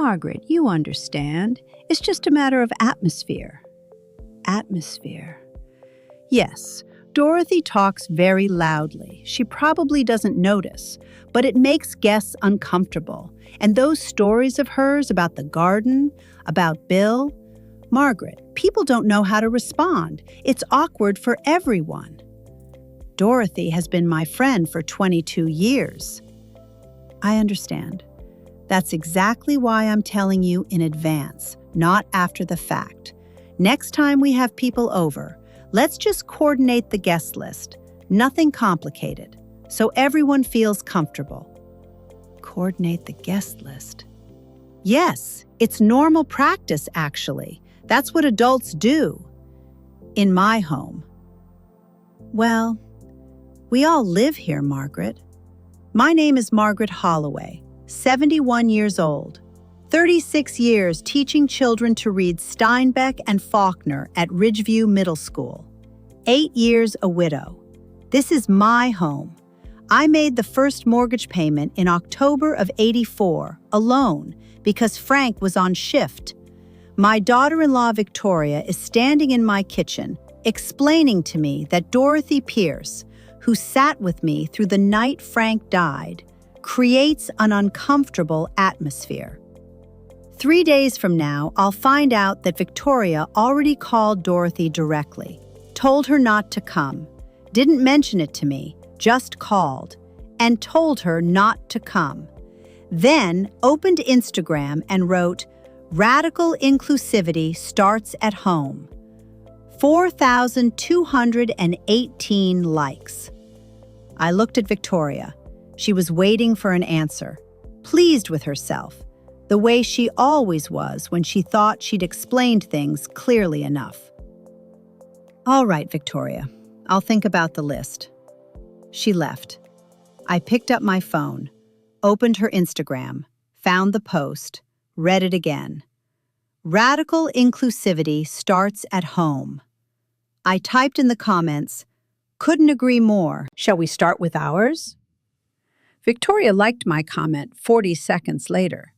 Margaret, you understand. It's just a matter of atmosphere. Atmosphere. Yes, Dorothy talks very loudly. She probably doesn't notice, but it makes guests uncomfortable. And those stories of hers about the garden, about Bill, Margaret, people don't know how to respond. It's awkward for everyone. Dorothy has been my friend for 22 years. I understand. That's exactly why I'm telling you in advance, not after the fact. Next time we have people over, let's just coordinate the guest list. Nothing complicated, so everyone feels comfortable. Coordinate the guest list? Yes, it's normal practice, actually. That's what adults do. In my home. Well, we all live here, Margaret. My name is Margaret Holloway, 71 years old, 36 years teaching children to read Steinbeck and Faulkner at Ridgeview Middle School, 8 years a widow. This is my home. I made the first mortgage payment in October of '84, alone, because Frank was on shift. My daughter-in-law Victoria is standing in my kitchen, explaining to me that Dorothy Pierce, who sat with me through the night Frank died, creates an uncomfortable atmosphere. 3 days from now, I'll find out that Victoria already called Dorothy directly, told her not to come, didn't mention it to me, just called, and told her not to come. Then opened Instagram and wrote, "Radical inclusivity starts at home." 4,218 likes. I looked at Victoria. She was waiting for an answer, pleased with herself, the way she always was when she thought she'd explained things clearly enough. "All right, Victoria, I'll think about the list." She left. I picked up my phone, opened her Instagram, found the post, read it again. Radical inclusivity starts at home. I typed in the comments, "Couldn't agree more. Shall we start with ours?" Victoria liked my comment 40 seconds later,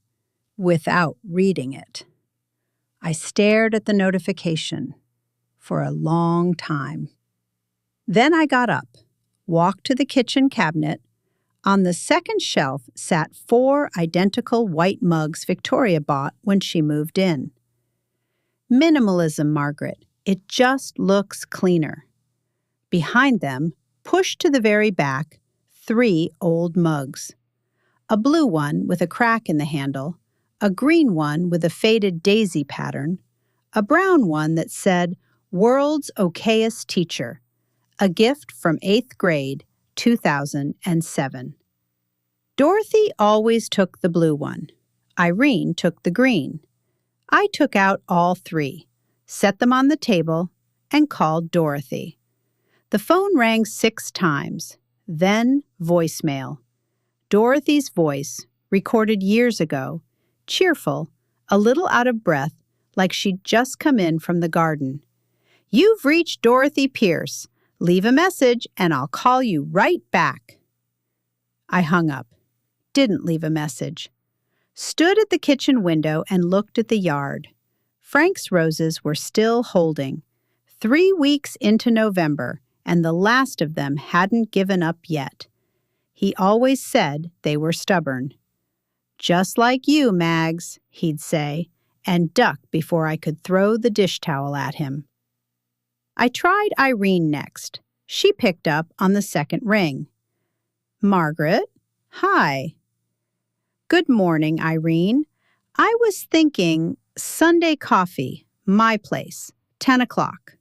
without reading it. I stared at the notification for a long time. Then I got up, walked to the kitchen cabinet. On the second shelf sat 4 identical white mugs Victoria bought when she moved in. Minimalism, Margaret. It just looks cleaner. Behind them, pushed to the very back, 3 old mugs. A blue one with a crack in the handle, a green one with a faded daisy pattern, a brown one that said, "World's Okayest Teacher," a gift from 8th grade, 2007. Dorothy always took the blue one. Irene took the green. I took out all 3, set them on the table, and called Dorothy. The phone rang 6 times, then voicemail. Dorothy's voice, recorded years ago, cheerful, a little out of breath, like she'd just come in from the garden. "You've reached Dorothy Pierce. Leave a message and I'll call you right back." I hung up, didn't leave a message. Stood at the kitchen window and looked at the yard. Frank's roses were still holding. 3 weeks into November, and the last of them hadn't given up yet. He always said they were stubborn. "Just like you, Mags," he'd say, and duck before I could throw the dish towel at him. I tried Irene next. She picked up on the second ring. "Margaret? Hi." "Good morning, Irene. I was thinking Sunday coffee, my place, 10 o'clock.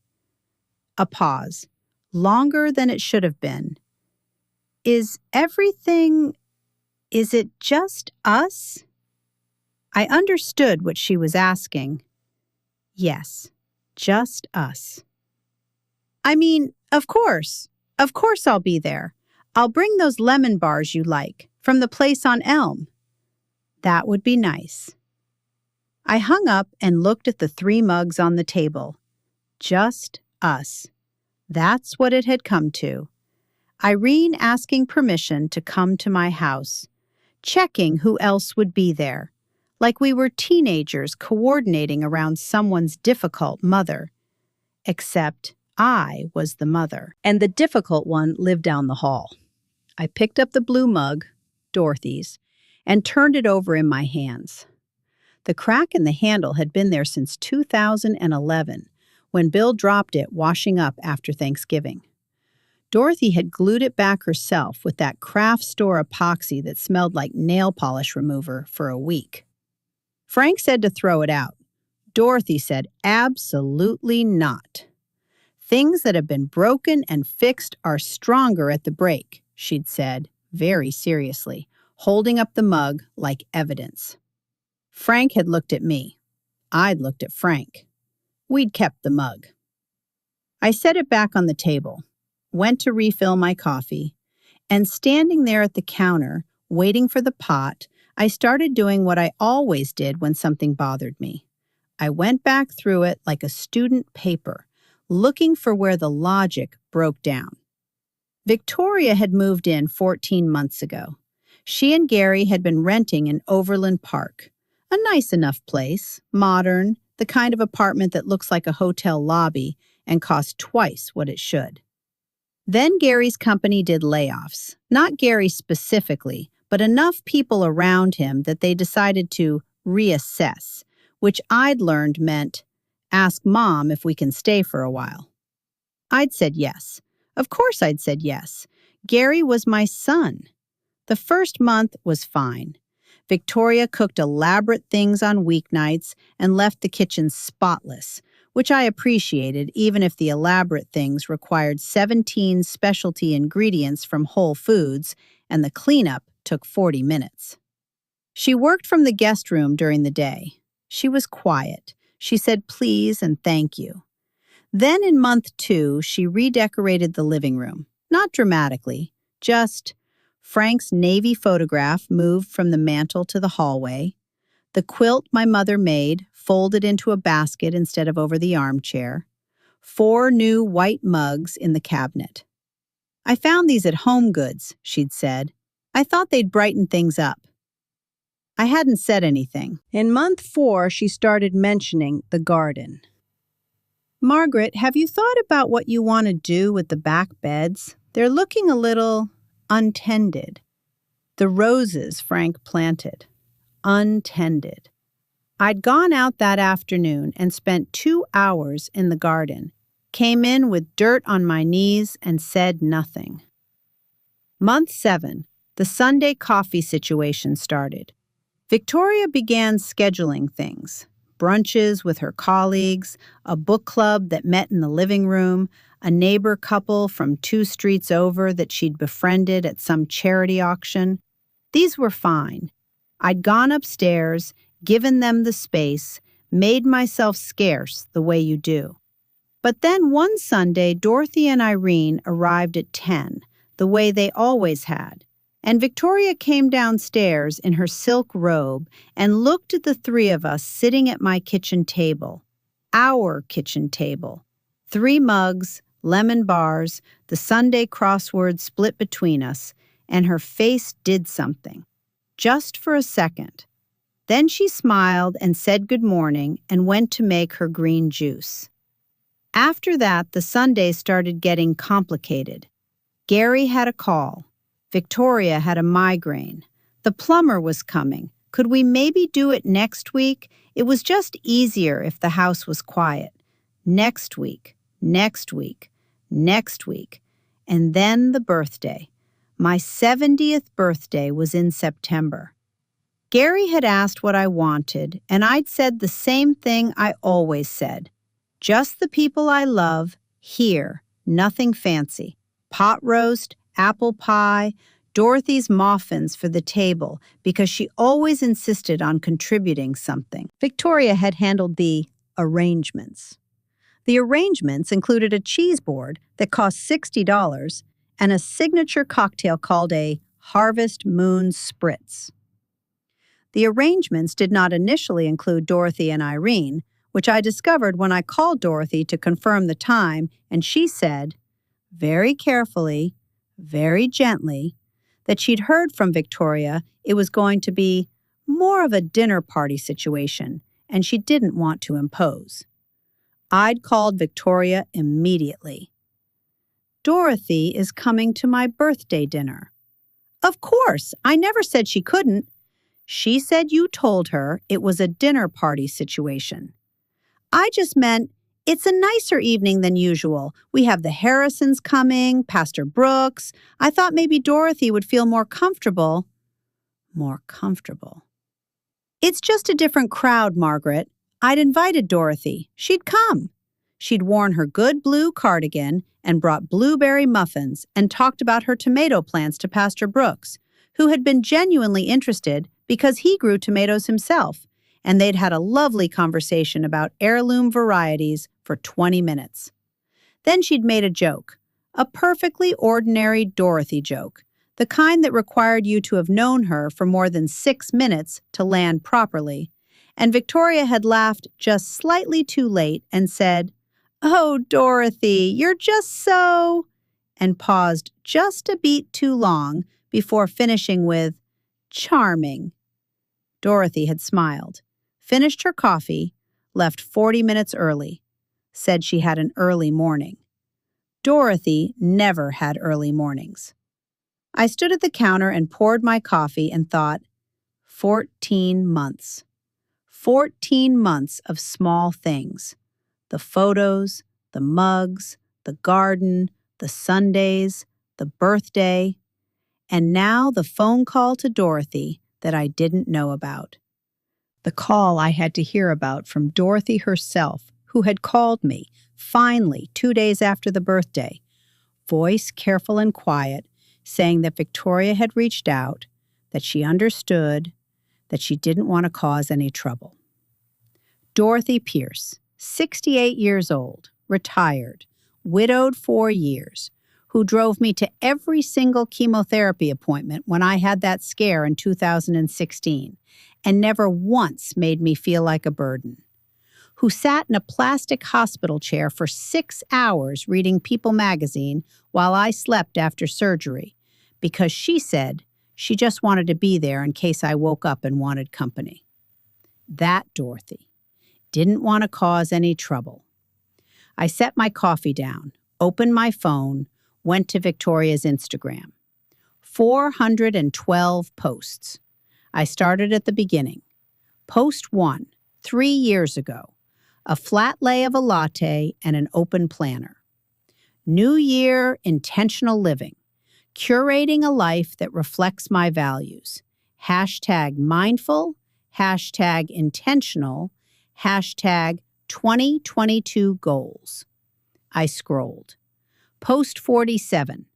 A pause, longer than it should have been. Is it just us?" I understood what she was asking. Yes, just us. "I mean, of course I'll be there. I'll bring those lemon bars you like, from the place on Elm." "That would be nice." I hung up and looked at the 3 mugs on the table. Just us. That's what it had come to. Irene asking permission to come to my house. Checking who else would be there. like we were teenagers coordinating around someone's difficult mother. Except I was the mother, and the difficult one lived down the hall. I picked up the blue mug, Dorothy's, and turned it over in my hands. The crack in the handle had been there since 2011, when Bill dropped it washing up after Thanksgiving. Dorothy had glued it back herself with that craft store epoxy that smelled like nail polish remover for a week. Frank said to throw it out. Dorothy said absolutely not. Things that have been broken and fixed are stronger at the break, she'd said, very seriously, holding up the mug like evidence. Frank had looked at me. I'd looked at Frank. We'd kept the mug. I set it back on the table, went to refill my coffee, and standing there at the counter, waiting for the pot, I started doing what I always did when something bothered me. I went back through it like a student paper, looking for where the logic broke down. Victoria had moved in 14 months ago. She and Gary had been renting in Overland Park, a nice enough place, modern, the kind of apartment that looks like a hotel lobby and costs twice what it should. Then Gary's company did layoffs, not Gary specifically, but enough people around him that they decided to reassess, which I'd learned meant, ask Mom if we can stay for a while. I'd said yes. Of course I'd said yes. Gary was my son. The first month was fine. Victoria cooked elaborate things on weeknights and left the kitchen spotless, which I appreciated even if the elaborate things required 17 specialty ingredients from Whole Foods and the cleanup took 40 minutes. She worked from the guest room during the day. She was quiet. She said please and thank you. Then in month 2, she redecorated the living room. Not dramatically, just Frank's navy photograph moved from the mantel to the hallway, the quilt my mother made folded into a basket instead of over the armchair, 4 new white mugs in the cabinet. I found these at Home Goods, she'd said. I thought they'd brighten things up. I hadn't said anything. In month 4, she started mentioning the garden. Margaret, have you thought about what you want to do with the back beds? They're looking a little untended. The roses Frank planted. Untended. I'd gone out that afternoon and spent 2 hours in the garden, came in with dirt on my knees and said nothing. Month 7, the Sunday coffee situation started. Victoria began scheduling things. Brunches with her colleagues, a book club that met in the living room, a neighbor couple from 2 streets over that she'd befriended at some charity auction. These were fine. I'd gone upstairs, given them the space, made myself scarce the way you do. But then one Sunday, Dorothy and Irene arrived at 10, the way they always had, and Victoria came downstairs in her silk robe and looked at the 3 of us sitting at my kitchen table, our kitchen table, 3 mugs, lemon bars, the Sunday crossword split between us, and her face did something, just for a second. Then she smiled and said good morning and went to make her green juice. After that, the Sundays started getting complicated. Gary had a call. Victoria had a migraine. The plumber was coming. Could we maybe do it next week? It was just easier if the house was quiet. Next week, next week, next week. And then the birthday. My 70th birthday was in September. Gary had asked what I wanted, and I'd said the same thing I always said. Just the people I love, here, nothing fancy. Pot roast, apple pie, Dorothy's muffins for the table because she always insisted on contributing something. Victoria had handled the arrangements. The arrangements included a cheese board that cost $60 and a signature cocktail called a Harvest Moon Spritz. The arrangements did not initially include Dorothy and Irene, which I discovered when I called Dorothy to confirm the time, and she said, very carefully, very gently, that she'd heard from Victoria it was going to be More of a dinner party situation, and she didn't want to impose. I'd called Victoria immediately. Dorothy is coming to my birthday dinner. Of course, I never said she couldn't. She said you told her it was a dinner party situation. I just meant it's a nicer evening than usual. We have the Harrisons coming, Pastor Brooks. I thought maybe Dorothy would feel more comfortable. More comfortable. It's just a different crowd, Margaret. I'd invited Dorothy. She'd come. She'd worn her good blue cardigan and brought blueberry muffins and talked about her tomato plants to Pastor Brooks, who had been genuinely interested because he grew tomatoes himself, and they'd had a lovely conversation about heirloom varieties for 20 minutes. Then she'd made a joke, a perfectly ordinary Dorothy joke, the kind that required you to have known her for more than 6 minutes to land properly, and Victoria had laughed just slightly too late and said, "Oh, Dorothy, you're just so," and paused just a beat too long before finishing with, "charming." Dorothy had smiled, finished her coffee, left 40 minutes early, said she had an early morning. Dorothy never had early mornings. I stood at the counter and poured my coffee and thought, 14 months. 14 months of small things. The photos, the mugs, the garden, the Sundays, the birthday, and now the phone call to Dorothy that I didn't know about. The call I had to hear about from Dorothy herself, who had called me, finally, 2 days after the birthday, voice careful and quiet, saying that Victoria had reached out, that she understood, that she didn't want to cause any trouble. Dorothy Pierce, 68 years old, retired, widowed 4 years, who drove me to every single chemotherapy appointment when I had that scare in 2016, and never once made me feel like a burden. Who sat in a plastic hospital chair for 6 hours reading People magazine while I slept after surgery, because she said she just wanted to be there in case I woke up and wanted company. That Dorothy didn't want to cause any trouble. I set my coffee down, opened my phone, went to Victoria's Instagram. 412 posts. I started at the beginning. Post 1, 3 years ago. A flat lay of a latte and an open planner. New year, intentional living. Curating a life that reflects my values. #mindful, #intentional, #2022 goals. I scrolled. Post 47.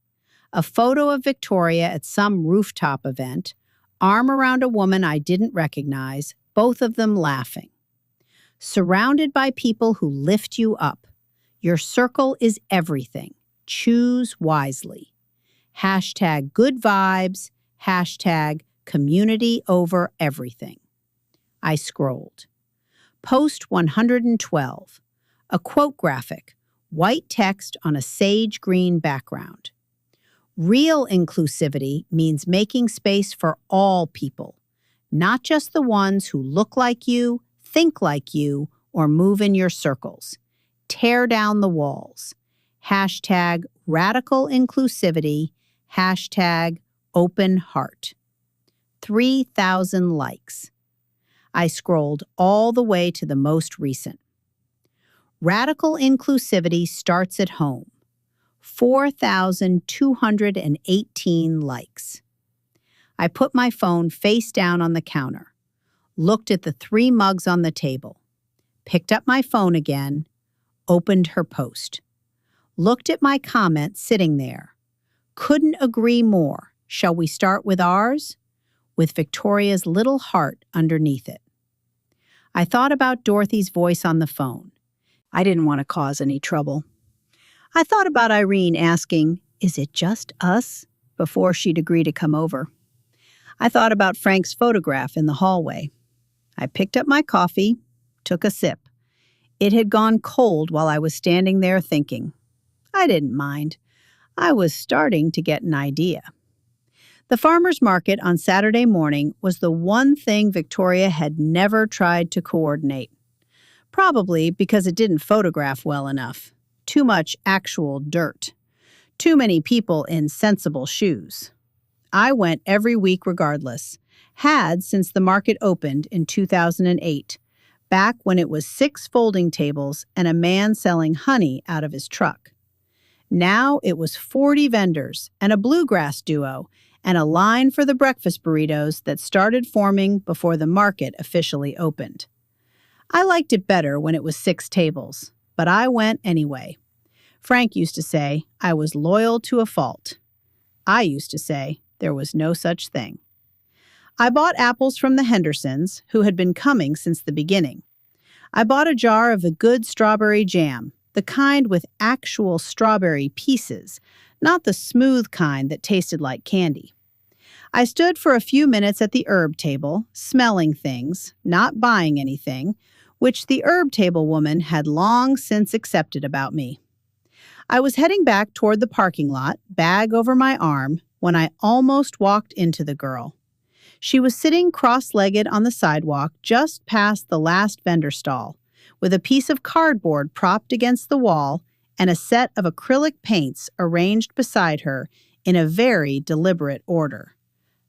A photo of Victoria at some rooftop event, arm around a woman I didn't recognize, both of them laughing. Surrounded by people who lift you up. Your circle is everything. Choose wisely. #good vibes, #community over everything. I scrolled. Post 112. A quote graphic, white text on a sage green background. Real inclusivity means making space for all people, not just the ones who look like you, think like you, or move in your circles. Tear down the walls. #radical inclusivity, #open heart. 3,000 likes. I scrolled all the way to the most recent. Radical inclusivity starts at home. 4,218 likes. I put my phone face down on the counter, looked at the 3 mugs on the table, picked up my phone again, opened her post, looked at my comment sitting there. Couldn't agree more. Shall we start with ours? With Victoria's little heart underneath it. I thought about Dorothy's voice on the phone. I didn't want to cause any trouble. I thought about Irene asking, "Is it just us?" before she'd agree to come over. I thought about Frank's photograph in the hallway. I picked up my coffee, took a sip. It had gone cold while I was standing there thinking. I didn't mind. I was starting to get an idea. The farmer's market on Saturday morning was the one thing Victoria had never tried to coordinate. Probably because it didn't photograph well enough. Too much actual dirt. Too many people in sensible shoes. I went every week regardless. Had since the market opened in 2008, back when it was 6 folding tables and a man selling honey out of his truck. Now it was 40 vendors and a bluegrass duo and a line for the breakfast burritos that started forming before the market officially opened. I liked it better when it was 6 tables, but I went anyway. Frank used to say I was loyal to a fault. I used to say there was no such thing. I bought apples from the Hendersons, who had been coming since the beginning. I bought a jar of the good strawberry jam, the kind with actual strawberry pieces, not the smooth kind that tasted like candy. I stood for a few minutes at the herb table, smelling things, not buying anything, which the herb table woman had long since accepted about me. I was heading back toward the parking lot, bag over my arm, when I almost walked into the girl. She was sitting cross-legged on the sidewalk just past the last vendor stall, with a piece of cardboard propped against the wall and a set of acrylic paints arranged beside her in a very deliberate order.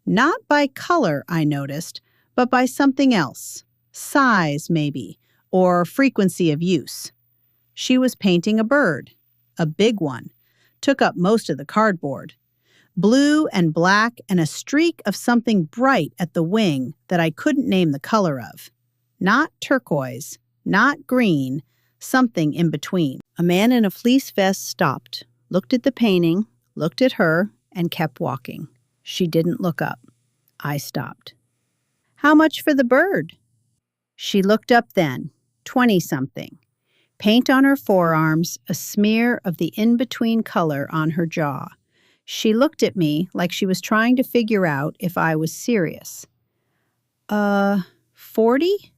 Not by color, I noticed, but by something else. Size, maybe, or frequency of use. She was painting a bird. A big one. Took up most of the cardboard. Blue and black and a streak of something bright at the wing that I couldn't name the color of. Not turquoise, not green, something in between. A man in a fleece vest stopped, looked at the painting, looked at her, and kept walking. She didn't look up. I stopped. "How much for the bird?" She looked up then, 20-something. Paint on her forearms, a smear of the in-between color on her jaw. She looked at me like she was trying to figure out if I was serious. 40?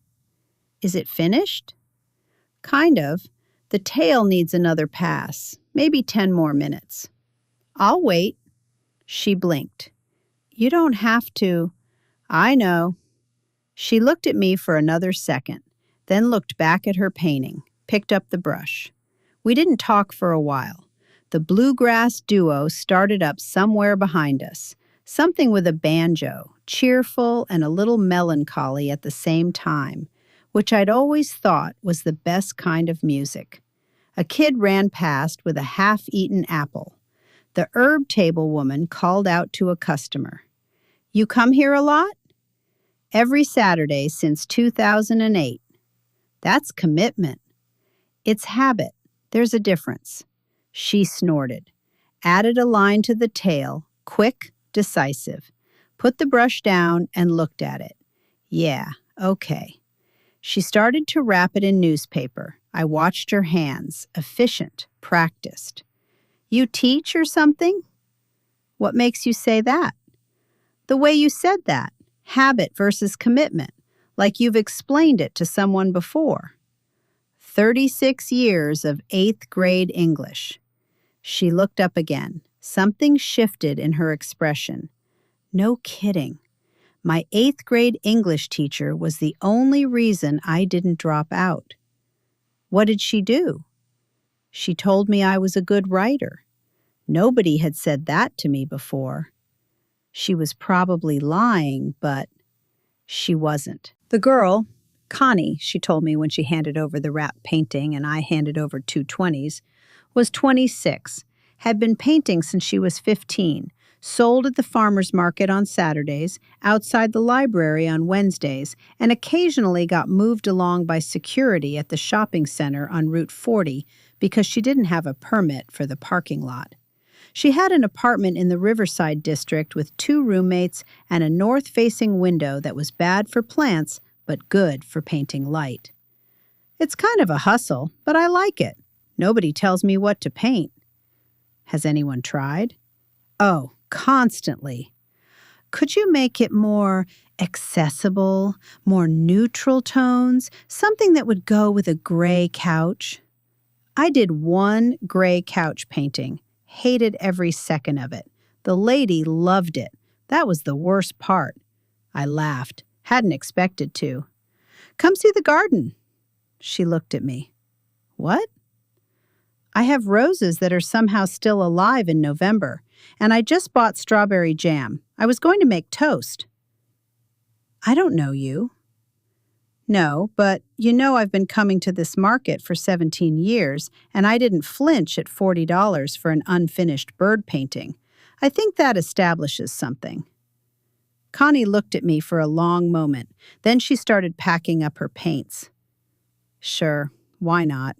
Is it finished?" "Kind of. The tail needs another pass, maybe 10 more minutes." "I'll wait." She blinked. "You don't have to." "I know." She looked at me for another second, then looked back at her painting, picked up the brush. We didn't talk for a while. The bluegrass duo started up somewhere behind us, something with a banjo, cheerful and a little melancholy at the same time, which I'd always thought was the best kind of music. A kid ran past with a half-eaten apple. The herb table woman called out to a customer. "You come here a lot?" "Every Saturday since 2008. "That's commitment." "It's habit. There's a difference." She snorted, added a line to the tail, quick, decisive, put the brush down and looked at it. "Yeah, okay." She started to wrap it in newspaper. I watched her hands, efficient, practiced. "You teach or something?" "What makes you say that?" "The way you said that. Habit versus commitment, like you've explained it to someone before." 36 years of 8th grade English. She looked up again. Something shifted in her expression. No kidding. My 8th grade English teacher was the only reason I didn't drop out. What did she do? She told me I was a good writer. Nobody had said that to me before. She was probably lying, but she wasn't. The girl, Connie, she told me when she handed over the wrapped painting and I handed over 2 20s, was 26, had been painting since she was 15, sold at the farmer's market on Saturdays, outside the library on Wednesdays, and occasionally got moved along by security at the shopping center on Route 40 because she didn't have a permit for the parking lot. She had an apartment in the Riverside district with 2 roommates and a north-facing window that was bad for plants but good for painting light. It's kind of a hustle, but I like it. Nobody tells me what to paint. Has anyone tried? Oh, constantly. Could you make it more accessible, more neutral tones, something that would go with a gray couch? I did 1 gray couch painting, hated every second of it. The lady loved it, That was the worst part. I laughed. Hadn't expected to. Come see the garden. She looked at me. What? I have roses that are somehow still alive in November, and I just bought strawberry jam. I was going to make toast. I don't know you. No, but you know I've been coming to this market for 17 years, and I didn't flinch at $40 for an unfinished bird painting. I think that establishes something. Connie looked at me for a long moment. Then she started packing up her paints. Sure, why not?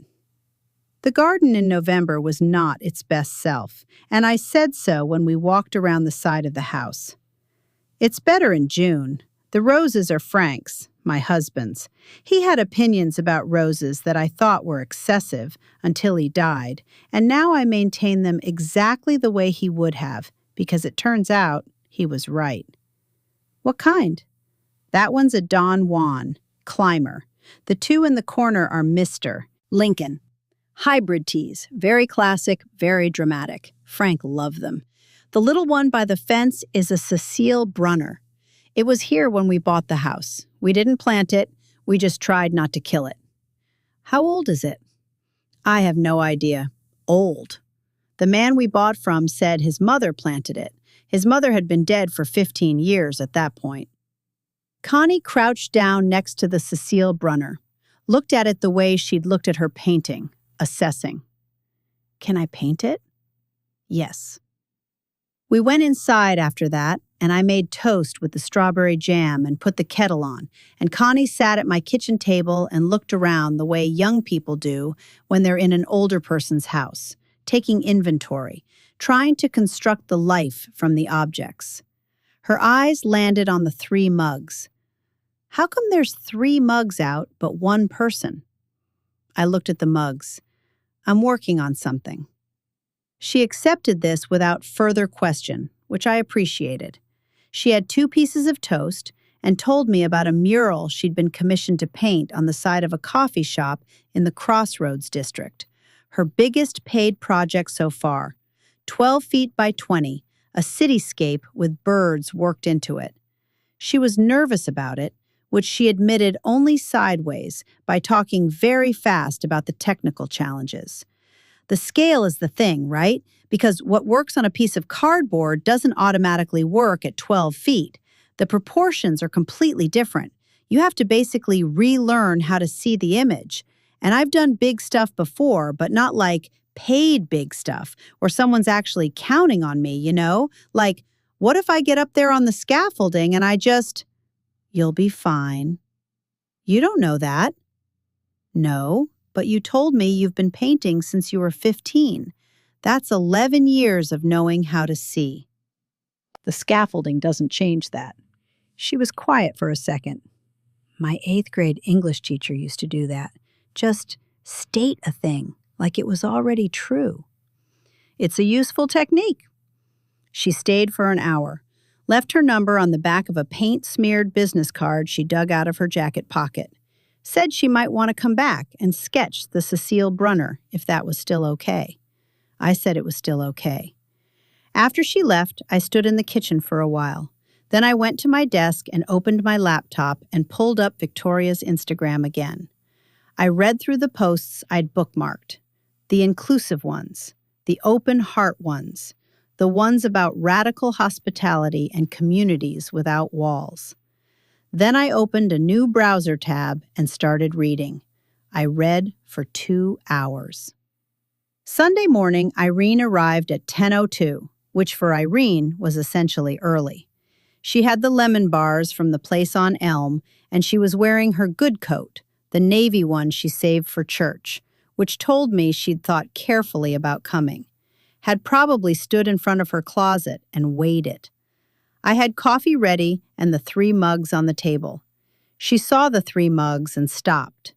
The garden in November was not its best self, and I said so when we walked around the side of the house. It's better in June. The roses are Frank's, my husband's. He had opinions about roses that I thought were excessive until he died, and now I maintain them exactly the way he would have, because it turns out he was right. What kind? That one's a Don Juan, climber. The two in the corner are Mr. Lincoln. Hybrid teas, very classic, very dramatic. Frank loved them. The little one by the fence is a Cecile Brunner. It was here when we bought the house. We didn't plant it, we just tried not to kill it. How old is it? I have no idea. Old. The man we bought from said his mother planted it. His mother had been dead for 15 years at that point. Connie crouched down next to the Cecile Brunner, looked at it the way she'd looked at her painting, assessing. Can I paint it? Yes. We went inside after that, and I made toast with the strawberry jam and put the kettle on, and Connie sat at my kitchen table and looked around the way young people do when they're in an older person's house, taking inventory, trying to construct the life from the objects. Her eyes landed on the 3 mugs. How come there's 3 mugs out but 1 person? I looked at the mugs. I'm working on something. She accepted this without further question, which I appreciated. She had 2 pieces of toast and told me about a mural she'd been commissioned to paint on the side of a coffee shop in the Crossroads district. Her biggest paid project so far, 12 feet by 20, a cityscape with birds worked into it. She was nervous about it, which she admitted only sideways by talking very fast about the technical challenges. The scale is the thing, right? Because what works on a piece of cardboard doesn't automatically work at 12 feet. The proportions are completely different. You have to basically relearn how to see the image. And I've done big stuff before, but not like paid big stuff, where someone's actually counting on me, you know? Like, what if I get up there on the scaffolding and I just... You'll be fine. You don't know that. No, but you told me you've been painting since you were 15. That's 11 years of knowing how to see. The scaffolding doesn't change that. She was quiet for a second. My 8th grade English teacher used to do that. Just state a thing like it was already true. It's a useful technique. She stayed for an hour, left her number on the back of a paint-smeared business card she dug out of her jacket pocket, said she might want to come back and sketch the Cecile Brunner if that was still okay. I said it was still okay. After she left, I stood in the kitchen for a while. Then I went to my desk and opened my laptop and pulled up Victoria's Instagram again. I read through the posts I'd bookmarked, the inclusive ones, the open heart ones, the ones about radical hospitality and communities without walls. Then I opened a new browser tab and started reading. I read for 2 hours. Sunday morning, Irene arrived at 10:02, which for Irene was essentially early. She had the lemon bars from the place on Elm, and she was wearing her good coat, the navy one she saved for church, which told me she'd thought carefully about coming, had probably stood in front of her closet and weighed it. I had coffee ready and the 3 mugs on the table. She saw the 3 mugs and stopped.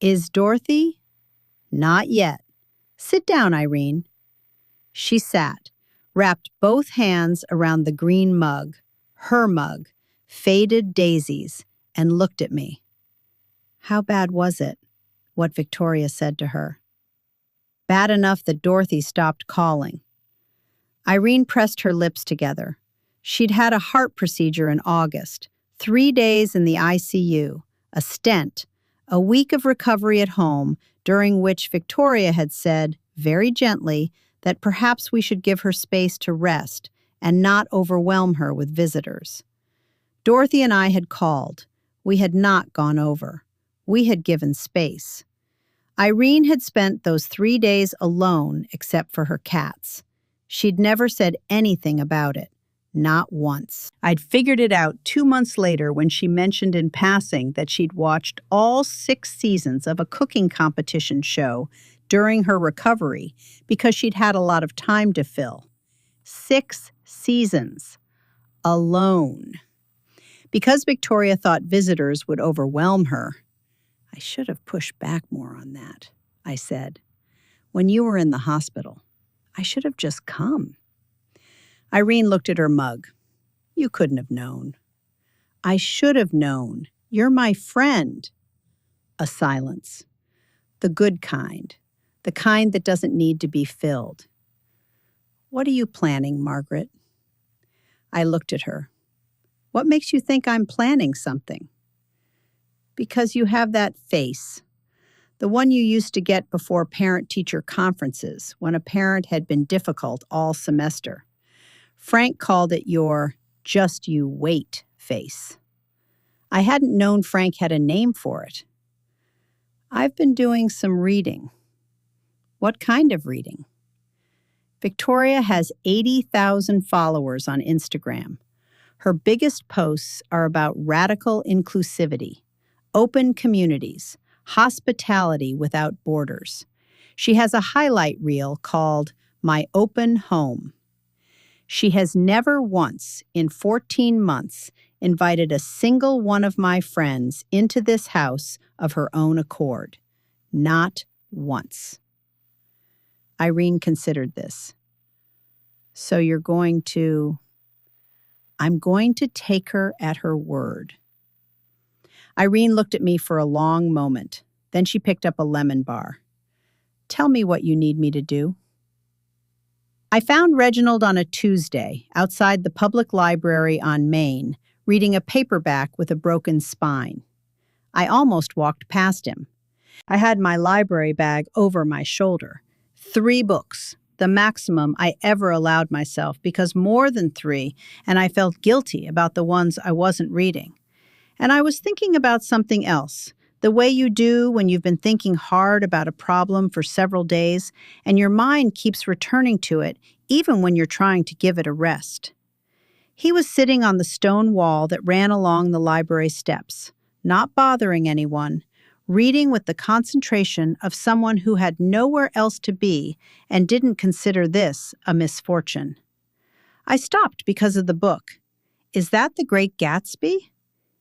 Is Dorothy? Not yet. Sit down, Irene. She sat, wrapped both hands around the green mug, her mug, faded daisies, and looked at me. How bad was it? What Victoria said to her. Bad enough that Dorothy stopped calling. Irene pressed her lips together. She'd had a heart procedure in August, 3 days in the ICU, a stent, a week of recovery at home, during which Victoria had said, very gently, that perhaps we should give her space to rest and not overwhelm her with visitors. Dorothy and I had called. We had not gone over. We had given space. Irene had spent those 3 days alone except for her cats. She'd never said anything about it. Not once. I'd figured it out 2 months later when she mentioned in passing that she'd watched all 6 seasons of a cooking competition show during her recovery because she'd had a lot of time to fill. 6 seasons. Alone. Because Victoria thought visitors would overwhelm her, I should have pushed back more on that, I said. When you were in the hospital, I should have just come. Irene looked at her mug. You couldn't have known. I should have known. You're my friend. A silence. The good kind. The kind that doesn't need to be filled. What are you planning, Margaret? I looked at her. What makes you think I'm planning something? Because you have that face. The one you used to get before parent-teacher conferences when a parent had been difficult all semester. Frank called it your just you wait face. I hadn't known Frank had a name for it. I've been doing some reading. What kind of reading? Victoria has 80,000 followers on Instagram. Her biggest posts are about radical inclusivity, open communities, hospitality without borders. She has a highlight reel called My Open Home. She has never once, in 14 months, invited a single one of my friends into this house of her own accord. Not once. Irene considered this. So you're going to... I'm going to take her at her word. Irene looked at me for a long moment. Then she picked up a lemon bar. Tell me what you need me to do. I found Reginald on a Tuesday outside the public library on Main, reading a paperback with a broken spine. I almost walked past him. I had my library bag over my shoulder. 3 books, the maximum I ever allowed myself, because more than 3, and I felt guilty about the ones I wasn't reading. And I was thinking about something else, the way you do when you've been thinking hard about a problem for several days, and your mind keeps returning to it even when you're trying to give it a rest. He was sitting on the stone wall that ran along the library steps, not bothering anyone, reading with the concentration of someone who had nowhere else to be and didn't consider this a misfortune. I stopped because of the book. Is that The Great Gatsby?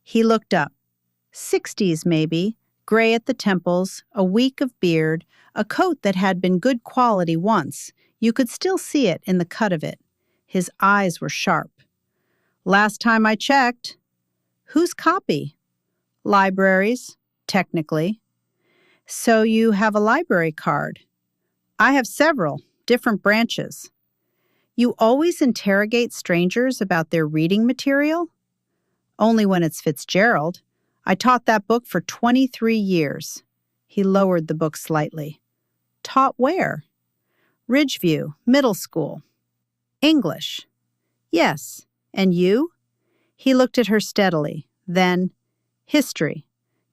He looked up. 60s maybe, gray at the temples, a week of beard, a coat that had been good quality once. You could still see it in the cut of it. His eyes were sharp. Last time I checked. Whose copy? Libraries, technically. So you have a library card. I have several, different branches. You always interrogate strangers about their reading material? Only when it's Fitzgerald. I taught that book for 23 years. He lowered the book slightly. Taught where? Ridgeview, middle school. English. Yes. And you? He looked at her steadily. Then, history.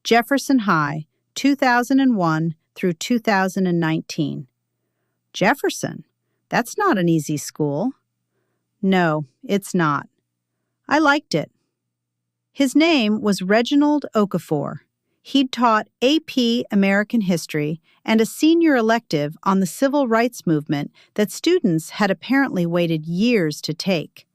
Jefferson High, 2001 through 2019. Jefferson? That's not an easy school. No, it's not. I liked it. His name was Reginald Okafor. He'd taught AP American History and a senior elective on the civil rights movement that students had apparently waited years to take.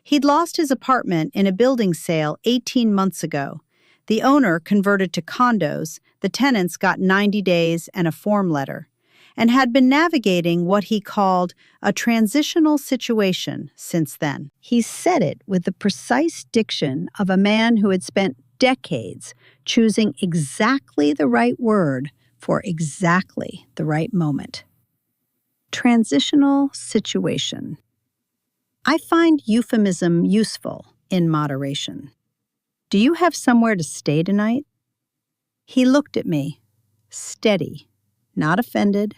He'd lost his apartment in a building sale 18 months ago. The owner converted to condos, the tenants got 90 days and a form letter, and had been navigating what he called a transitional situation since then. He said it with the precise diction of a man who had spent decades choosing exactly the right word for exactly the right moment. Transitional situation. I find euphemism useful in moderation. Do you have somewhere to stay tonight? He looked at me, steady, not offended,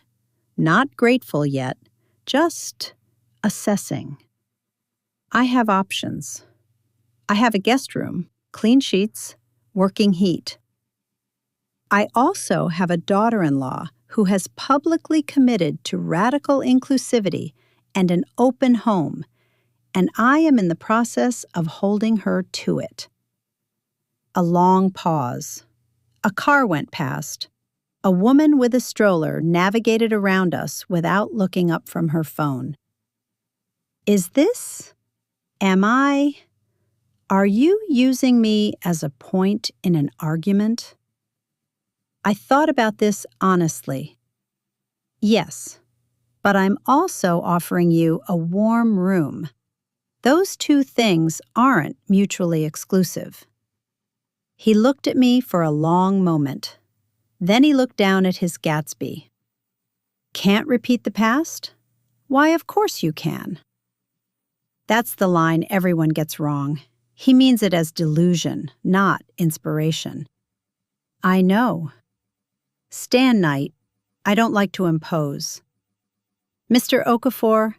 not grateful yet, just assessing. I have options. I have a guest room, clean sheets, working heat. I also have a daughter-in-law who has publicly committed to radical inclusivity and an open home, and I am in the process of holding her to it. A long pause. A car went past. A woman with a stroller navigated around us without looking up from her phone. Are you using me as a point in an argument? I thought about this honestly. Yes, but I'm also offering you a warm room. Those two things aren't mutually exclusive. He looked at me for a long moment. Then he looked down at his Gatsby. Can't repeat the past? Why, of course you can. That's the line everyone gets wrong. He means it as delusion, not inspiration. I know. Stand night. I don't like to impose. Mr. Okafor,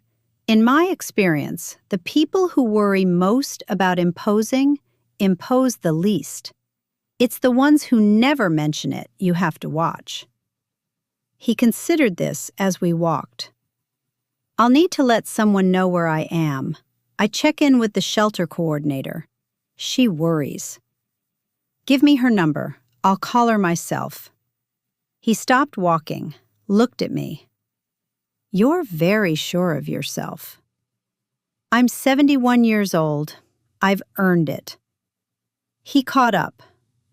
in my experience, the people who worry most about imposing impose the least. It's the ones who never mention it you have to watch. He considered this as we walked. I'll need to let someone know where I am. I check in with the shelter coordinator. She worries. Give me her number. I'll call her myself. He stopped walking, looked at me. You're very sure of yourself. I'm 71 years old. I've earned it. He caught up.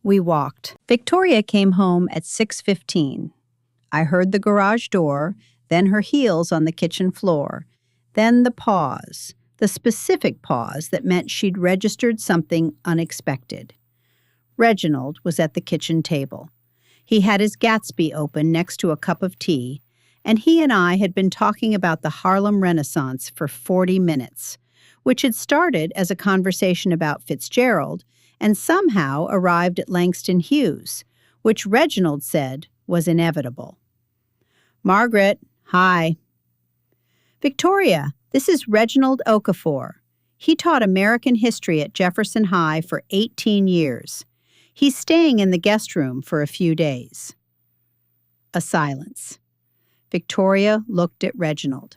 We walked. Victoria came home at 6:15. I heard the garage door, then her heels on the kitchen floor, then the pause, the specific pause that meant she'd registered something unexpected. Reginald was at the kitchen table. He had his Gatsby open next to a cup of tea, and he and I had been talking about the Harlem Renaissance for 40 minutes, which had started as a conversation about Fitzgerald and somehow arrived at Langston Hughes, which Reginald said was inevitable. Margaret, hi. Victoria, this is Reginald Okafor. He taught American history at Jefferson High for 18 years. He's staying in the guest room for a few days. A silence. Victoria looked at Reginald.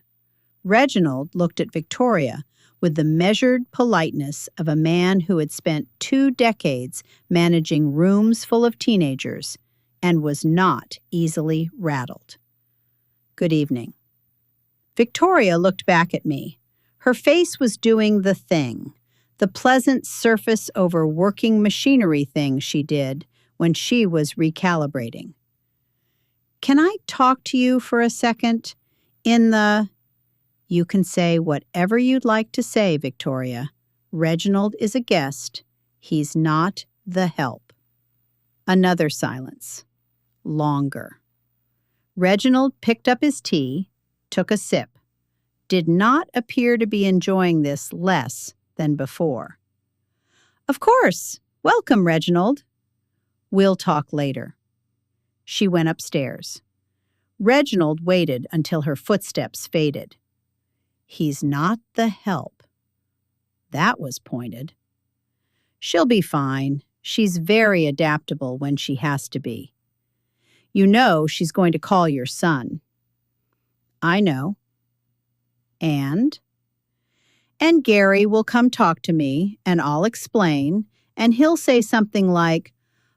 Reginald looked at Victoria with the measured politeness of a man who had spent 2 decades managing rooms full of teenagers and was not easily rattled. Good evening. Victoria looked back at me. Her face was doing the thing, the pleasant surface over working machinery thing she did when she was recalibrating. Can I talk to you for a second? You can say whatever you'd like to say, Victoria. Reginald is a guest. He's not the help. Another silence. Longer. Reginald picked up his tea, took a sip, did not appear to be enjoying this less than before. Of course. Welcome, Reginald. We'll talk later. She went upstairs. Reginald waited until her footsteps faded. He's not the help. That was pointed. She'll be fine. She's very adaptable when she has to be. You know she's going to call your son. I know. And Gary will come talk to me, and I'll explain, and he'll say something like,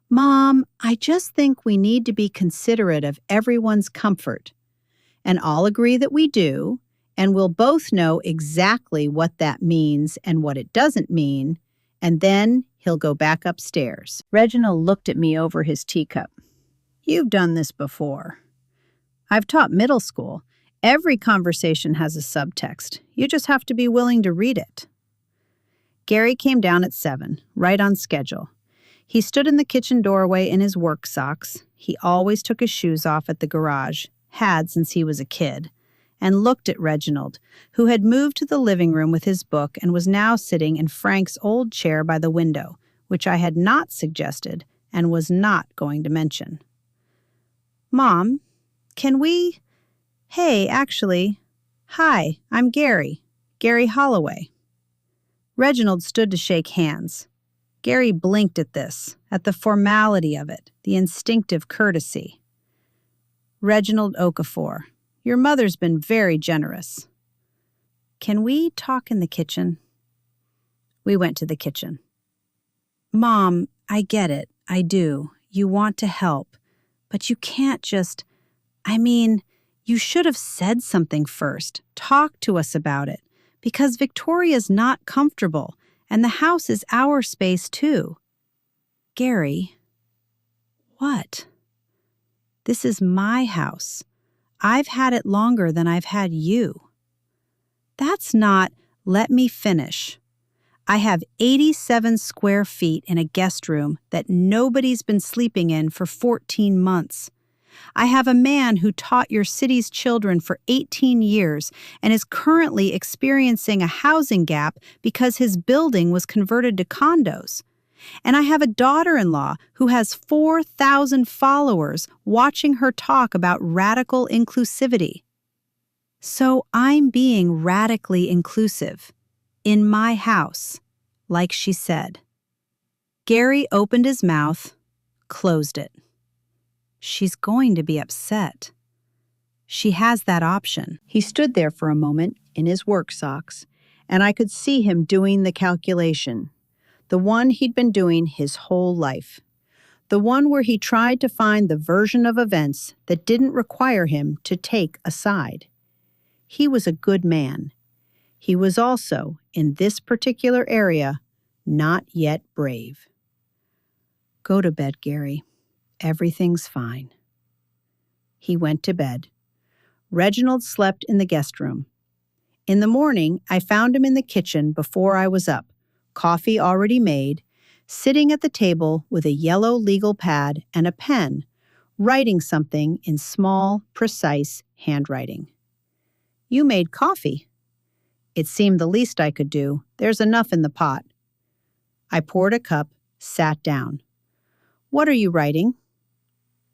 Mom, I just think we need to be considerate of everyone's comfort. And I'll agree that we do, and we'll both know exactly what that means and what it doesn't mean, and then he'll go back upstairs. Reginald looked at me over his teacup. You've done this before. I've taught middle school. Every conversation has a subtext. You just have to be willing to read it. Gary came down at 7, right on schedule. He stood in the kitchen doorway in his work socks. He always took his shoes off at the garage, had since he was a kid, and looked at Reginald, who had moved to the living room with his book and was now sitting in Frank's old chair by the window, which I had not suggested and was not going to mention. "Mom, can we—" "Hey, actually, hi, I'm Gary Holloway." Reginald stood to shake hands. Gary blinked at this, at the formality of it, the instinctive courtesy. "Reginald Okafor, your mother's been very generous. Can we talk in the kitchen?" We went to the kitchen. "Mom, I get it, I do. You want to help, but you can't just— you should have said something first, talk to us about it, because Victoria's not comfortable, and the house is our space too." "Gary." "What?" "This is my house. I've had it longer than I've had you." "That's not—" "Let me finish. I have 87 square feet in a guest room that nobody's been sleeping in for 14 months. I have a man who taught your city's children for 18 years and is currently experiencing a housing gap because his building was converted to condos. And I have a daughter-in-law who has 4,000 followers watching her talk about radical inclusivity. So I'm being radically inclusive. In my house, like she said." Gary opened his mouth, closed it. "She's going to be upset. She has that option." He stood there for a moment in his work socks, and I could see him doing the calculation, the one he'd been doing his whole life, the one where he tried to find the version of events that didn't require him to take a side. He was a good man. He was also, in this particular area, not yet brave. "Go to bed, Gary. Everything's fine." He went to bed. Reginald slept in the guest room. In the morning, I found him in the kitchen before I was up, coffee already made, sitting at the table with a yellow legal pad and a pen, writing something in small, precise handwriting. "You made coffee." It seemed the least I could do. There's enough in the pot. I poured a cup, sat down. "What are you writing?"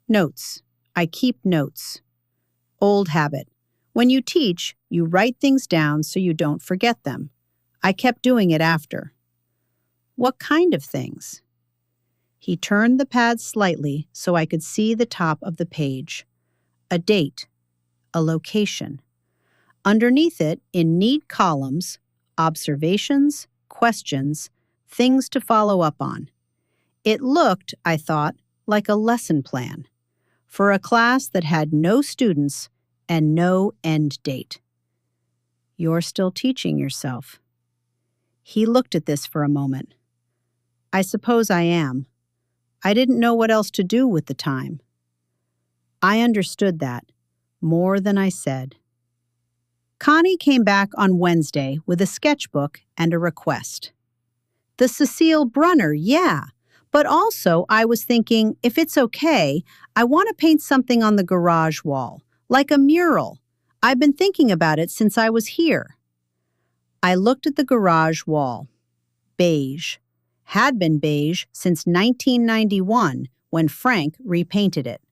"Notes. I keep notes. Old habit. When you teach, you write things down so you don't forget them. I kept doing it after." "What kind of things?" He turned the pad slightly so I could see the top of the page. A date. A location. Underneath it, in neat columns, observations, questions, things to follow up on. It looked, I thought, like a lesson plan for a class that had no students and no end date. "You're still teaching yourself." He looked at this for a moment. "I suppose I am. I didn't know what else to do with the time." I understood that, more than I said. Connie came back on Wednesday with a sketchbook and a request. "The Cecile Brunner, yeah. But also, I was thinking, if it's okay, I want to paint something on the garage wall, like a mural. I've been thinking about it since I was here." I looked at the garage wall. Beige. Had been beige since 1991, when Frank repainted it.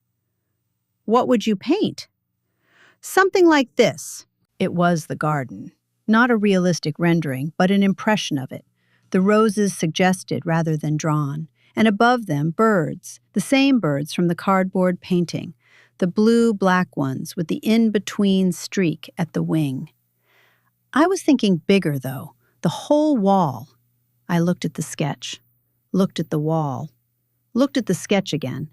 "What would you paint?" "Something like this." It was the garden. Not a realistic rendering, but an impression of it. The roses suggested rather than drawn, and above them birds, the same birds from the cardboard painting, the blue-black ones with the in-between streak at the wing. I was thinking bigger, though, the whole wall. I looked at the sketch, looked at the wall, looked at the sketch again.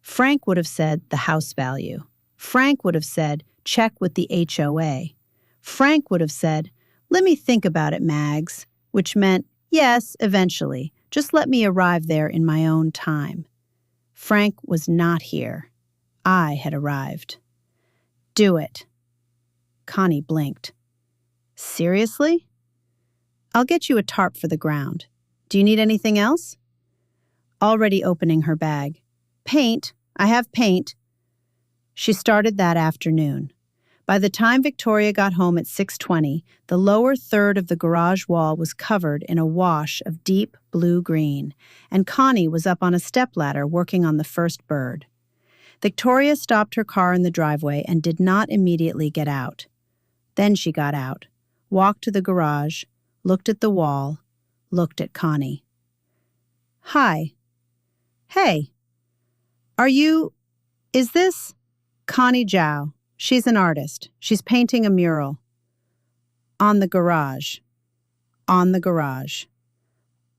Frank would have said the house value. Frank would have said, check with the HOA. Frank would have said, let me think about it, Mags, which meant, yes, eventually, just let me arrive there in my own time. Frank was not here. I had arrived. Do it. Connie blinked. Seriously? I'll get you a tarp for the ground. Do you need anything else? Already opening her bag. Paint. I have paint. She started that afternoon. By the time Victoria got home at 6:20, the lower third of the garage wall was covered in a wash of deep blue-green, and Connie was up on a stepladder working on the first bird. Victoria stopped her car in the driveway and did not immediately get out. Then she got out, walked to the garage, looked at the wall, looked at Connie. "Hi. Hey. Is this Connie Zhao? She's an artist. She's painting a mural. On the garage. On the garage.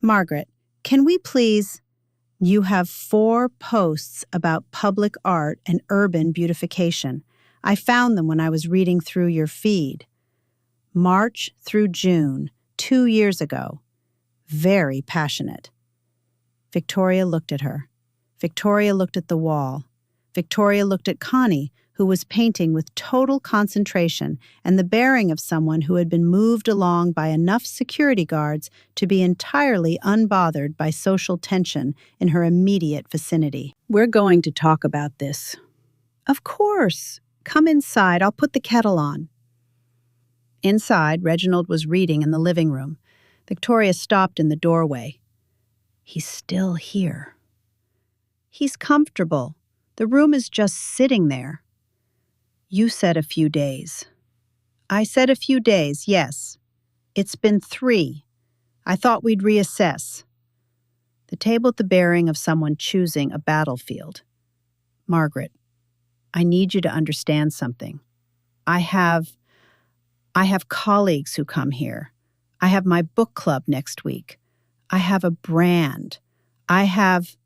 Margaret, can we please... You have 4 posts about public art and urban beautification. I found them when I was reading through your feed. March through June, 2 years ago. Very passionate." Victoria looked at her. Victoria looked at the wall. Victoria looked at Connie, who was painting with total concentration and the bearing of someone who had been moved along by enough security guards to be entirely unbothered by social tension in her immediate vicinity. "We're going to talk about this." "Of course. Come inside. I'll put the kettle on." Inside, Reginald was reading in the living room. Victoria stopped in the doorway. "He's still here." "He's comfortable. The room is just sitting there." "You said a few days." "I said a few days, yes. It's been 3. I thought we'd reassess." The table at the bearing of someone choosing a battlefield. "Margaret, I need you to understand something. I have colleagues who come here. I have my book club next week. I have a brand. I have..."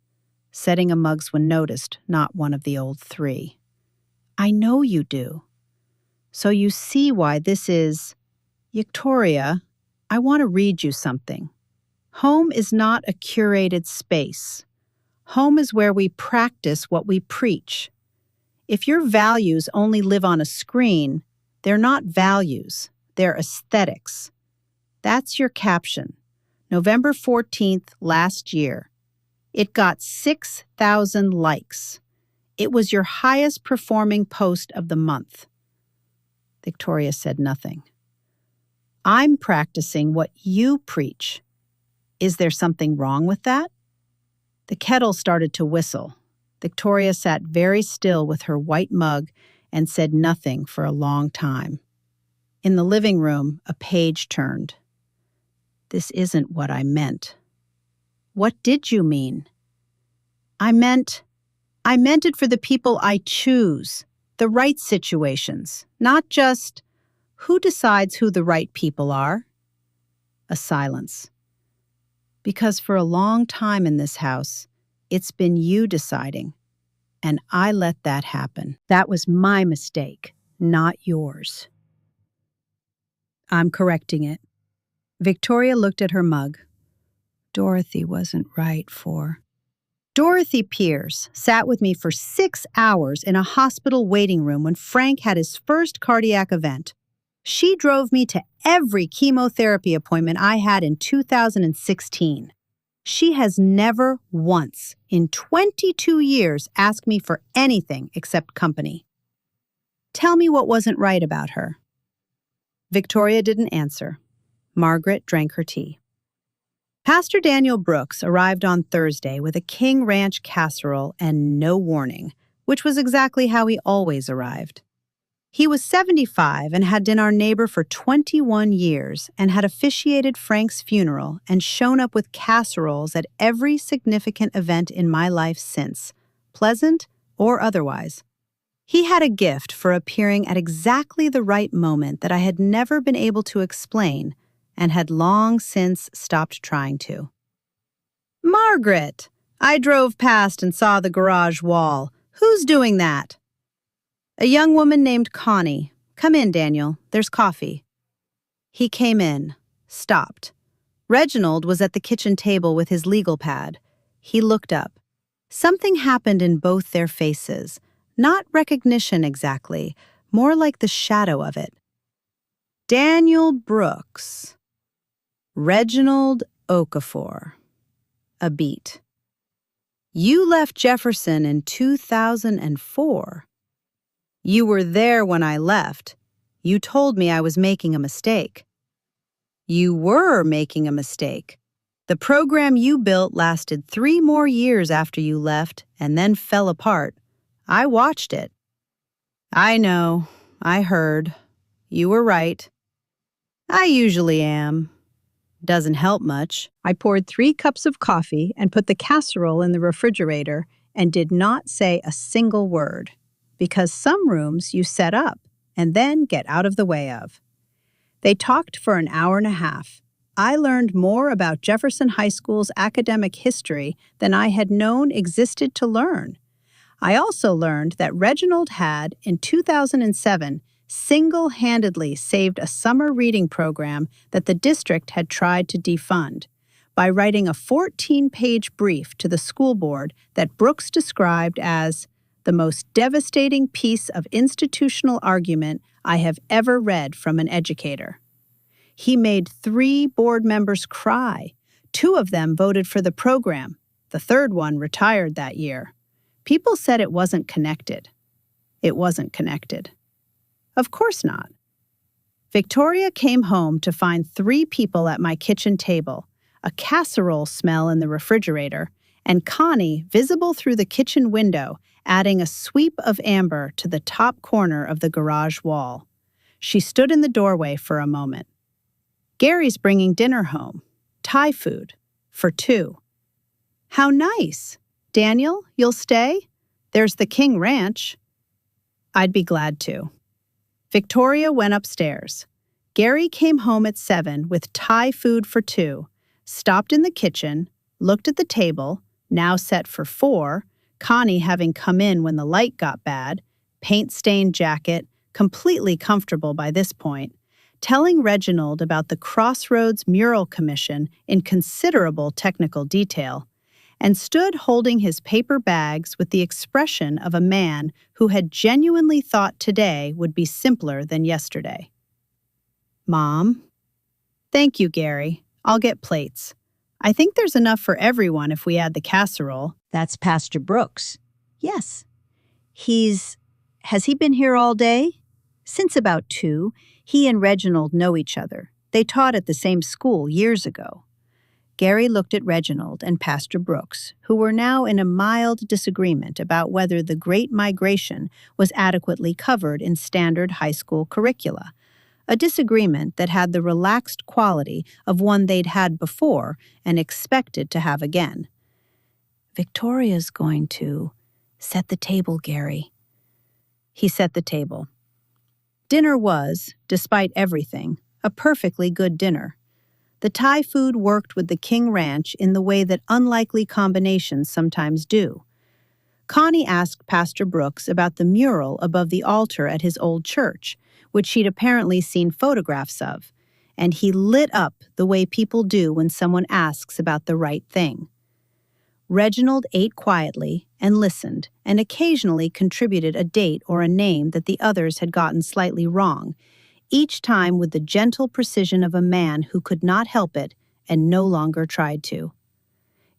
Setting a mugs when noticed, not one of the old 3. "I know you do. So you see why this is..." "Victoria, I want to read you something. Home is not a curated space. Home is where we practice what we preach. If your values only live on a screen, they're not values, they're aesthetics." That's your caption. November 14th last year. It got 6,000 likes. It was your highest performing post of the month. Victoria said nothing. "I'm practicing what you preach. Is there something wrong with that?" The kettle started to whistle. Victoria sat very still with her white mug and said nothing for a long time. In the living room, a page turned. "This isn't what I meant." "What did you mean?" I meant it for the people I choose, the right situations, not just, who decides who the right people are?" A silence. "Because for a long time in this house, it's been you deciding, and I let that happen. That was my mistake, not yours. I'm correcting it." Victoria looked at her mug. "Dorothy wasn't right for..." "Dorothy Pierce sat with me for 6 hours in a hospital waiting room when Frank had his first cardiac event. She drove me to every chemotherapy appointment I had in 2016. She has never once in 22 years asked me for anything except company. Tell me what wasn't right about her." Victoria didn't answer. Margaret drank her tea. Pastor Daniel Brooks arrived on Thursday with a King Ranch casserole and no warning, which was exactly how he always arrived. He was 75 and had been our neighbor for 21 years and had officiated Frank's funeral and shown up with casseroles at every significant event in my life since, pleasant or otherwise. He had a gift for appearing at exactly the right moment that I had never been able to explain and had long since stopped trying to. "Margaret, I drove past and saw the garage wall. Who's doing that?" "A young woman named Connie. Come in, Daniel. There's coffee." He came in, stopped. Reginald was at the kitchen table with his legal pad. He looked up. Something happened in both their faces. Not recognition exactly, more like the shadow of it. Daniel Brooks. Reginald Okafor. A beat. "You left Jefferson in 2004. You were there when I left. You told me I was making a mistake. You were making a mistake. The program you built lasted 3 more years after you left and then fell apart. I watched it. I know. I heard. You were right. I usually am. Doesn't help much. I poured 3 cups of coffee and put the casserole in the refrigerator and did not say a single word, because some rooms you set up and then get out of the way of. They talked for an hour and a half. I learned more about Jefferson High School's academic history than I had known existed to learn. I also learned that Reginald had, in 2007, single-handedly saved a summer reading program that the district had tried to defund by writing a 14-page brief to the school board that Brooks described as the most devastating piece of institutional argument I have ever read from an educator. He made 3 board members cry. 2 of them voted for the program. The third one retired that year. People said it wasn't connected. It wasn't connected. Of course not. Victoria came home to find 3 people at my kitchen table, a casserole smell in the refrigerator, and Connie visible through the kitchen window, adding a sweep of amber to the top corner of the garage wall. She stood in the doorway for a moment. Gary's bringing dinner home. Thai food. For 2. How nice. Daniel, you'll stay? There's the King Ranch. I'd be glad to. Victoria went upstairs. Gary came home at 7 with Thai food for 2, stopped in the kitchen, looked at the table, now set for 4, Connie having come in when the light got bad, paint-stained jacket, completely comfortable by this point, telling Reginald about the Crossroads Mural Commission in considerable technical detail, and stood holding his paper bags with the expression of a man who had genuinely thought today would be simpler than yesterday. Mom? Thank you, Gary. I'll get plates. I think there's enough for everyone if we add the casserole. That's Pastor Brooks. Yes. Has he been here all day? Since about 2, he and Reginald know each other. They taught at the same school years ago. Gary looked at Reginald and Pastor Brooks, who were now in a mild disagreement about whether the Great Migration was adequately covered in standard high school curricula, a disagreement that had the relaxed quality of one they'd had before and expected to have again. Victoria's going to set the table, Gary. He set the table. Dinner was, despite everything, a perfectly good dinner. The Thai food worked with the King Ranch in the way that unlikely combinations sometimes do. Connie asked Pastor Brooks about the mural above the altar at his old church, which she'd apparently seen photographs of, and he lit up the way people do when someone asks about the right thing. Reginald ate quietly and listened, and occasionally contributed a date or a name that the others had gotten slightly wrong, each time with the gentle precision of a man who could not help it and no longer tried to.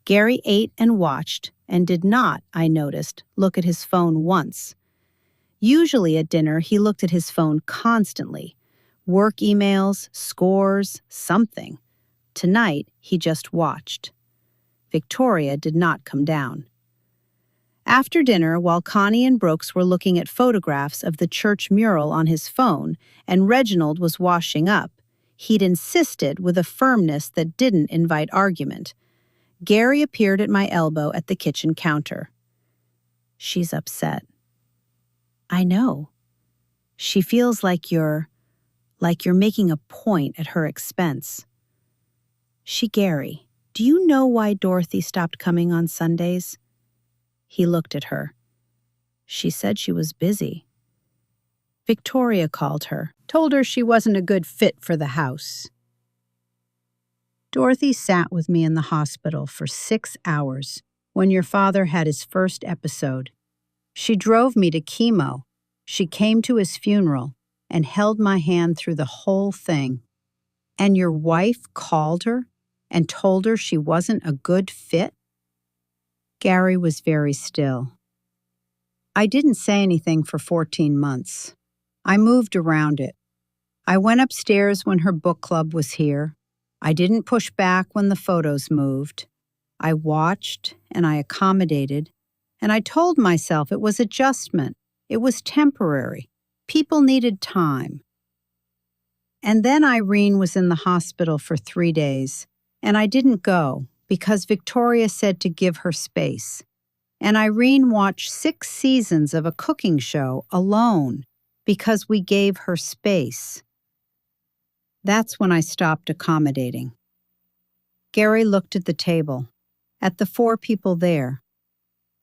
Gary ate and watched, and did not, I noticed, look at his phone once. Usually at dinner, he looked at his phone constantly. Work emails, scores, something. Tonight, he just watched. Victoria did not come down. After dinner, while Connie and Brooks were looking at photographs of the church mural on his phone and Reginald was washing up, he'd insisted with a firmness that didn't invite argument. Gary appeared at my elbow at the kitchen counter. She's upset. I know. She feels like you're making a point at her expense. Gary, do you know why Dorothy stopped coming on Sundays? He looked at her. She said she was busy. Victoria called her, told her she wasn't a good fit for the house. Dorothy sat with me in the hospital for 6 hours when your father had his first episode. She drove me to chemo. She came to his funeral and held my hand through the whole thing. And your wife called her and told her she wasn't a good fit? Gary was very still. I didn't say anything for 14 months. I moved around it. I went upstairs when her book club was here. I didn't push back when the photos moved. I watched and I accommodated, and I told myself it was adjustment. It was temporary. People needed time. And then Irene was in the hospital for 3 days, and I didn't go because Victoria said to give her space. And Irene watched 6 seasons of a cooking show alone because we gave her space. That's when I stopped accommodating. Gary looked at the table, at the 4 people there.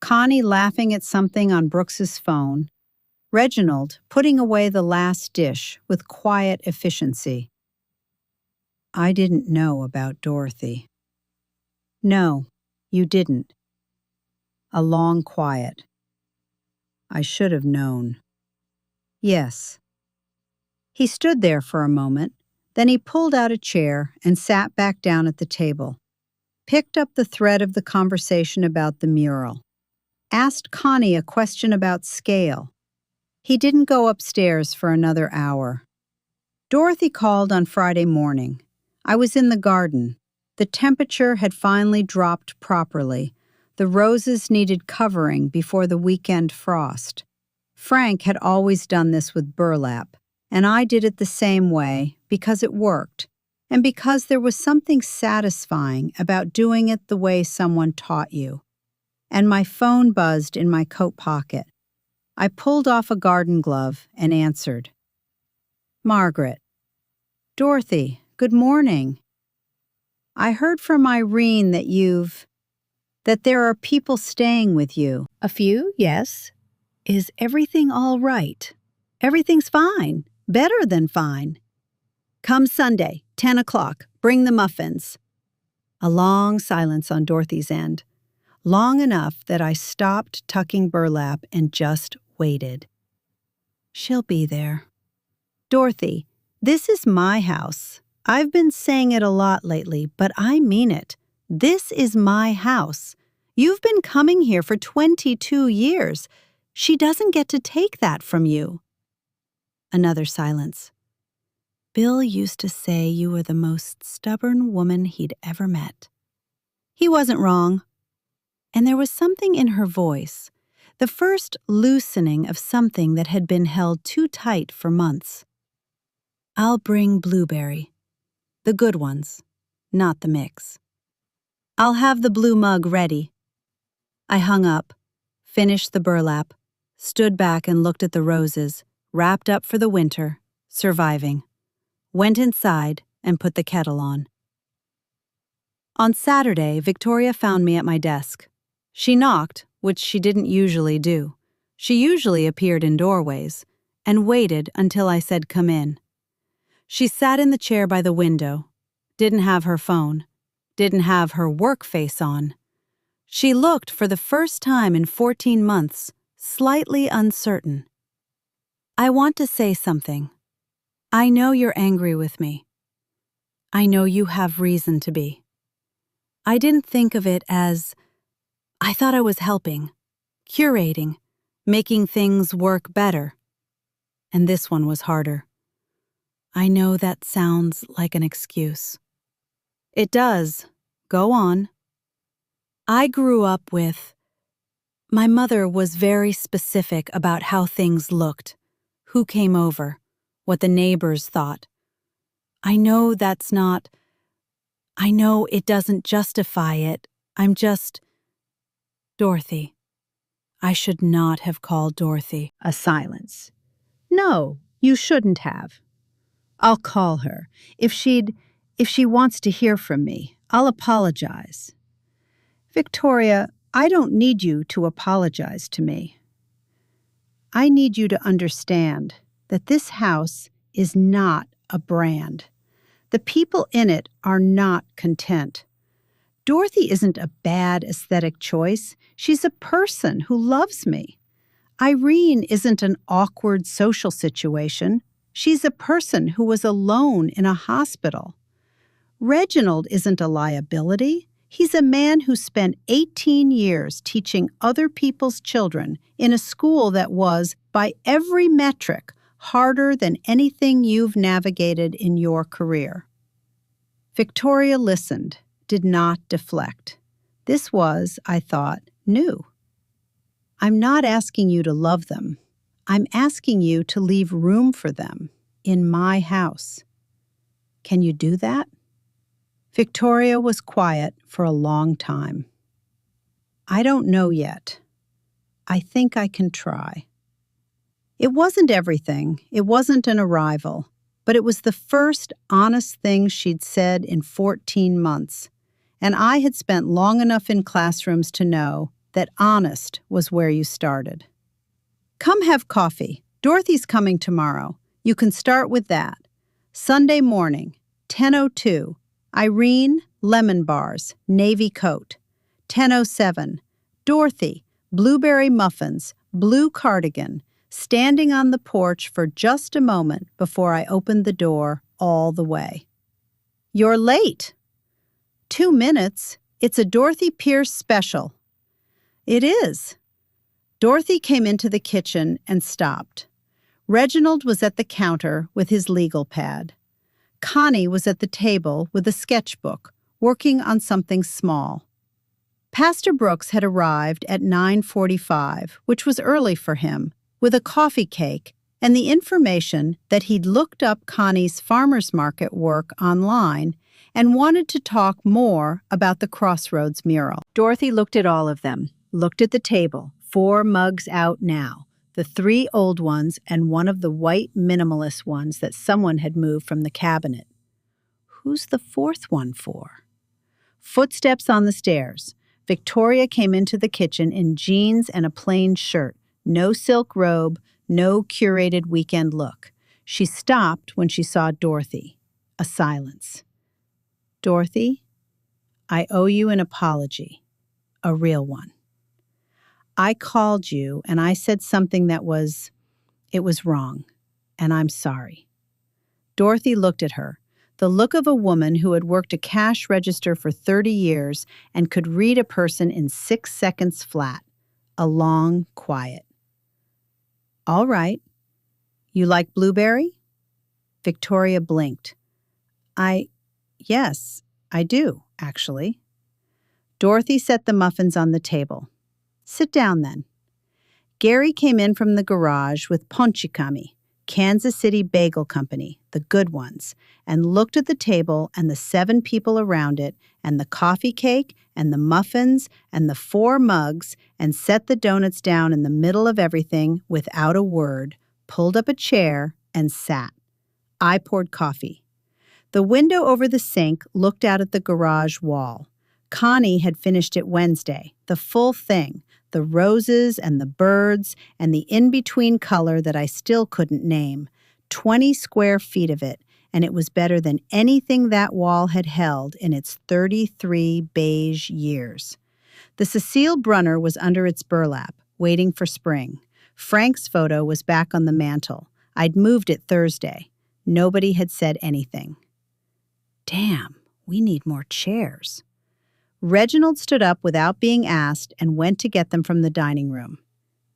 Connie laughing at something on Brooks's phone. Reginald putting away the last dish with quiet efficiency. I didn't know about Dorothy. No, you didn't. A long quiet. I should have known. Yes. He stood there for a moment, then he pulled out a chair and sat back down at the table, picked up the thread of the conversation about the mural, asked Connie a question about scale. He didn't go upstairs for another hour. Dorothy called on Friday morning. I was in the garden. The temperature had finally dropped properly. The roses needed covering before the weekend frost. Frank had always done this with burlap, and I did it the same way because it worked, and because there was something satisfying about doing it the way someone taught you. And my phone buzzed in my coat pocket. I pulled off a garden glove and answered. Margaret. Dorothy, good morning. I heard from Irene that there are people staying with you. A few, yes. Is everything all right? Everything's fine. Better than fine. Come Sunday, 10 o'clock. Bring the muffins. A long silence on Dorothy's end. Long enough that I stopped tucking burlap and just waited. She'll be there. Dorothy, this is my house. I've been saying it a lot lately, but I mean it. This is my house. You've been coming here for 22 years. She doesn't get to take that from you. Another silence. Bill used to say you were the most stubborn woman he'd ever met. He wasn't wrong. And there was something in her voice, the first loosening of something that had been held too tight for months. I'll bring blueberry. The good ones, not the mix. I'll have the blue mug ready. I hung up, finished the burlap, stood back and looked at the roses, wrapped up for the winter, surviving. Went inside and put the kettle on. On Saturday, Victoria found me at my desk. She knocked, which she didn't usually do. She usually appeared in doorways, and waited until I said come in. She sat in the chair by the window, didn't have her phone, didn't have her work face on. She looked for the first time in 14 months, slightly uncertain. I want to say something. I know you're angry with me. I know you have reason to be. I didn't think of it as... I thought I was helping, curating, making things work better. And this one was harder. I know that sounds like an excuse. It does. Go on. I grew up with... My mother was very specific about how things looked, who came over, what the neighbors thought. I know that's not... I know it doesn't justify it. I'm just... Dorothy. I should not have called Dorothy. A silence. No, you shouldn't have. I'll call her. If she wants to hear from me, I'll apologize. Victoria, I don't need you to apologize to me. I need you to understand that this house is not a brand. The people in it are not content. Dorothy isn't a bad aesthetic choice. She's a person who loves me. Irene isn't an awkward social situation. She's a person who was alone in a hospital. Reginald isn't a liability. He's a man who spent 18 years teaching other people's children in a school that was, by every metric, harder than anything you've navigated in your career. Victoria listened, did not deflect. This was, I thought, new. I'm not asking you to love them. I'm asking you to leave room for them in my house. Can you do that? Victoria was quiet for a long time. I don't know yet. I think I can try. It wasn't everything. It wasn't an arrival. But it was the first honest thing she'd said in 14 months. And I had spent long enough in classrooms to know that honest was where you started. Come have coffee. Dorothy's coming tomorrow. You can start with that. Sunday morning, 10:02. Irene, lemon bars, navy coat. 10:07. Dorothy, blueberry muffins, blue cardigan, standing on the porch for just a moment before I opened the door all the way. You're late. 2 minutes. It's a Dorothy Pierce special. It is. Dorothy came into the kitchen and stopped. Reginald was at the counter with his legal pad. Connie was at the table with a sketchbook, working on something small. Pastor Brooks had arrived at 9:45, which was early for him, with a coffee cake and the information that he'd looked up Connie's farmer's market work online and wanted to talk more about the Crossroads mural. Dorothy looked at all of them, looked at the table, 4 mugs out now, the 3 old ones and one of the white minimalist ones that someone had moved from the cabinet. Who's the 4th one for? Footsteps on the stairs. Victoria came into the kitchen in jeans and a plain shirt, no silk robe, no curated weekend look. She stopped when she saw Dorothy. A silence. Dorothy, I owe you an apology, a real one. I called you and I said something it was wrong, and I'm sorry. Dorothy looked at her, the look of a woman who had worked a cash register for 30 years and could read a person in 6 seconds flat, a long quiet. All right. You like blueberry? Victoria blinked. Yes, I do, actually. Dorothy set the muffins on the table. Sit down then. Gary came in from the garage with Ponchikami, Kansas City Bagel Company, the good ones, and looked at the table and the 7 people around it and the coffee cake and the muffins and the 4 mugs and set the donuts down in the middle of everything without a word, pulled up a chair, and sat. I poured coffee. The window over the sink looked out at the garage wall. Connie had finished it Wednesday, the full thing, the roses and the birds and the in-between color that I still couldn't name, 20 square feet of it, and it was better than anything that wall had held in its 33 beige years. The Cecile Brunner was under its burlap, waiting for spring. Frank's photo was back on the mantel. I'd moved it Thursday. Nobody had said anything. Damn, we need more chairs. Reginald stood up without being asked and went to get them from the dining room.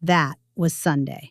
That was Sunday.